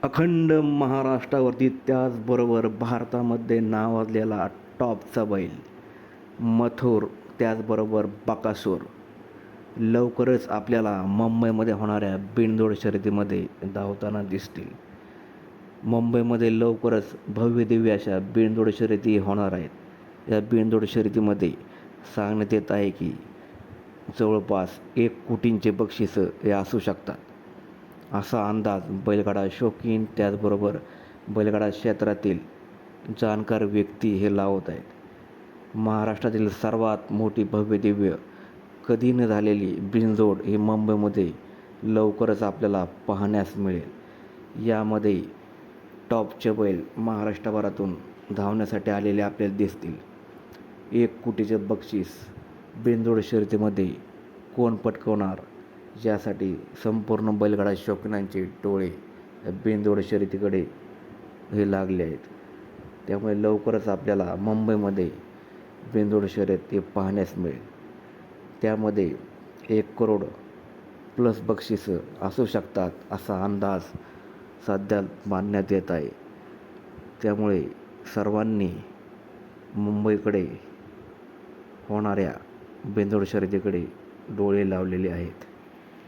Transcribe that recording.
अखंड महाराष्ट्रावरती त्याचबरोबर भारतामध्ये नावाजलेला टॉपचा बैल मथुर, त्याचबरोबर बकासूर लवकरच आपल्याला मुंबईमध्ये होणाऱ्या बिनजोड शर्यतीमध्ये धावताना दिसतील. मुंबईमध्ये लवकरच भव्यदिव्य अशा बिनजोड शर्यती होणार आहेत. या बिनजोड शर्यतीमध्ये सांगण्यात येत आहे की जवळपास 1 कोटींचे बक्षिसं हे असू शकतात, असा अंदाज बैलगाडा शौकीन त्याचबरोबर बैलगाडा क्षेत्रातील जाणकार व्यक्ती हे लावत आहेत. महाराष्ट्रातील सर्वात मोठी भव्यदिव्य कधी न झालेली बिनजोड ही मुंबईमध्ये लवकरच आपल्याला पाहण्यास मिळेल. यामध्ये टॉपचे बैल महाराष्ट्रभरातून धावण्यासाठी आलेले आपल्याला दिसतील. 1 कोटीचे बक्षीस बिनजोड शर्यतीमध्ये कोण पटकवणार, यासाठी संपूर्ण बैलगाडा शौकीनांचे डोळे बिनजोड शर्यतीकडे हे लागले आहेत. त्यामुळे लवकरच आपल्याला मुंबईमध्ये बिनजोड शर्यत हे पाहण्यास मिळेल. त्यामध्ये 1 करोड प्लस बक्षिसं असू शकतात, असा अंदाज सध्या मानण्यात येत आहे. त्यामुळे सर्वांनी मुंबईकडे होणाऱ्या बिनजोड शर्यतीकडे डोळे लावलेले आहेत.